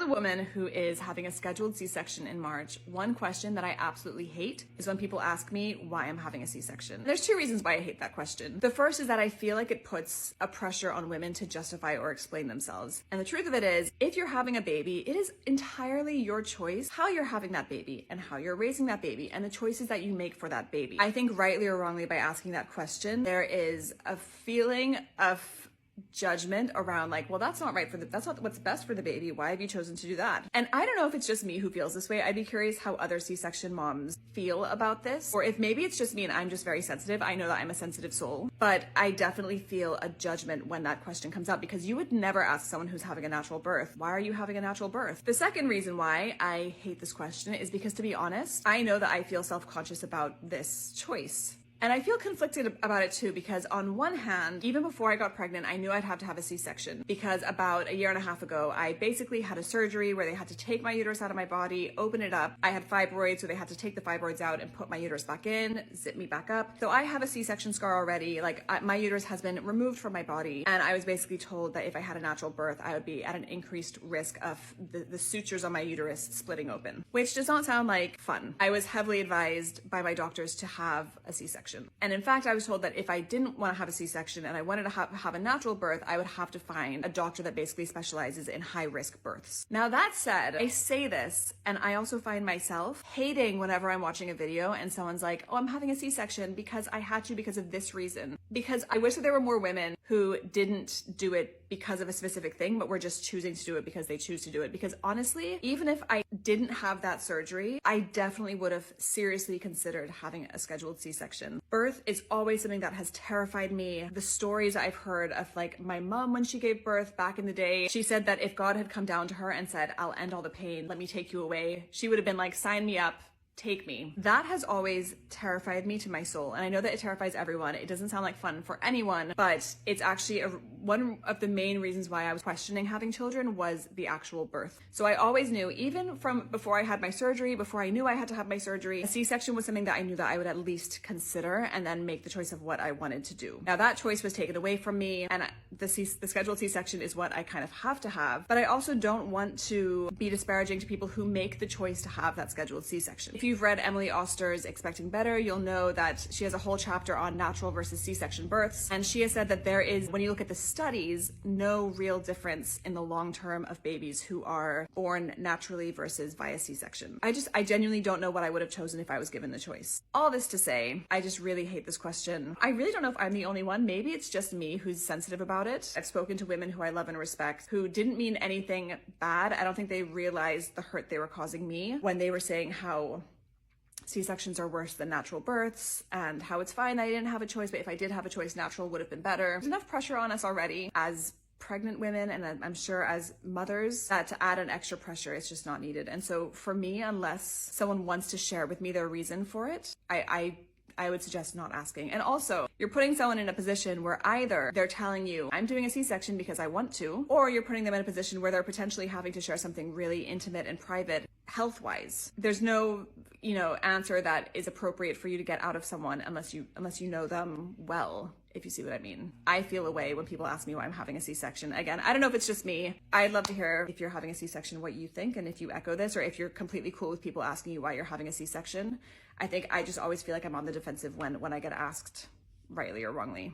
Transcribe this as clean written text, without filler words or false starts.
a woman who is having a scheduled C-section in March, one question that I absolutely hate is when people ask me why I'm having a C-section. There's two reasons why I hate that question. The first is that I feel like it puts a pressure on women to justify or explain themselves. And the truth of it is, if you're having a baby, it is entirely your choice how you're having that baby and how you're raising that baby and the choices that you make for that baby. I think rightly or wrongly by asking that question, there is a feeling of judgment around like, well, that's not right that's not what's best for the baby. Why have you chosen to do that? And I don't know if it's just me who feels this way. I'd be curious how other C-section moms feel about this, or if maybe it's just me and I'm just very sensitive. I know that I'm a sensitive soul, but I definitely feel a judgment when that question comes up, because you would never ask someone who's having a natural birth, why are you having a natural birth? The second reason why I hate this question is because, to be honest, I know that I feel self-conscious about this choice. And I feel conflicted about it too, because on one hand, even before I got pregnant, I knew I'd have to have a C-section, because about a year and a half ago, I basically had a surgery where they had to take my uterus out of my body, open it up. I had fibroids, so they had to take the fibroids out and put my uterus back in, zip me back up. So I have a C-section scar already. Like, my uterus has been removed from my body. And I was basically told that if I had a natural birth, I would be at an increased risk of the sutures on my uterus splitting open, which does not sound like fun. I was heavily advised by my doctors to have a C-section. And in fact, I was told that if I didn't want to have a C-section and I wanted to have a natural birth, I would have to find a doctor that basically specializes in high-risk births. Now, that said, I say this, and I also find myself hating whenever I'm watching a video and someone's like, oh, I'm having a C-section because I had to because of this reason. Because I wish that there were more women who didn't do it because of a specific thing, but were just choosing to do it because they choose to do it. Because honestly, even if I didn't have that surgery, I definitely would have seriously considered having a scheduled C-section. Birth is always something that has terrified me. The stories I've heard of, like, my mom when she gave birth back in the day, she said that if God had come down to her and said, I'll end all the pain, let me take you away, she would have been like, sign me up. Take me. That has always terrified me to my soul. And I know that it terrifies everyone. It doesn't sound like fun for anyone, but it's actually one of the main reasons why I was questioning having children was the actual birth. So I always knew, even from before I had my surgery, before I knew I had to have my surgery, a C-section was something that I knew that I would at least consider and then make the choice of what I wanted to do. Now, that choice was taken away from me, and the scheduled C-section is what I kind of have to have. But I also don't want to be disparaging to people who make the choice to have that scheduled C-section. If you've read Emily Oster's Expecting Better, you'll know that she has a whole chapter on natural versus C-section births. And she has said that there is, when you look at the studies, no real difference in the long term of babies who are born naturally versus via C-section. I genuinely don't know what I would have chosen if I was given the choice. All this to say, I just really hate this question. I really don't know if I'm the only one. Maybe it's just me who's sensitive about it. I've spoken to women who I love and respect who didn't mean anything bad. I don't think they realized the hurt they were causing me when they were saying how C-sections are worse than natural births and how it's fine that I didn't have a choice, but if I did have a choice, natural would have been better. There's enough pressure on us already as pregnant women, and I'm sure as mothers, that to add an extra pressure, it's just not needed. And so for me, unless someone wants to share with me their reason for it, I would suggest not asking. And also, you're putting someone in a position where either they're telling you, I'm doing a C-section because I want to, or you're putting them in a position where they're potentially having to share something really intimate and private health-wise. There's no, answer that is appropriate for you to get out of someone unless you know them well, if you see what I mean. I feel a way when people ask me why I'm having a C-section. Again, I don't know if it's just me. I'd love to hear, if you're having a C-section, what you think, and if you echo this, or if you're completely cool with people asking you why you're having a C-section. I think I just always feel like I'm on the defensive when I get asked, rightly or wrongly.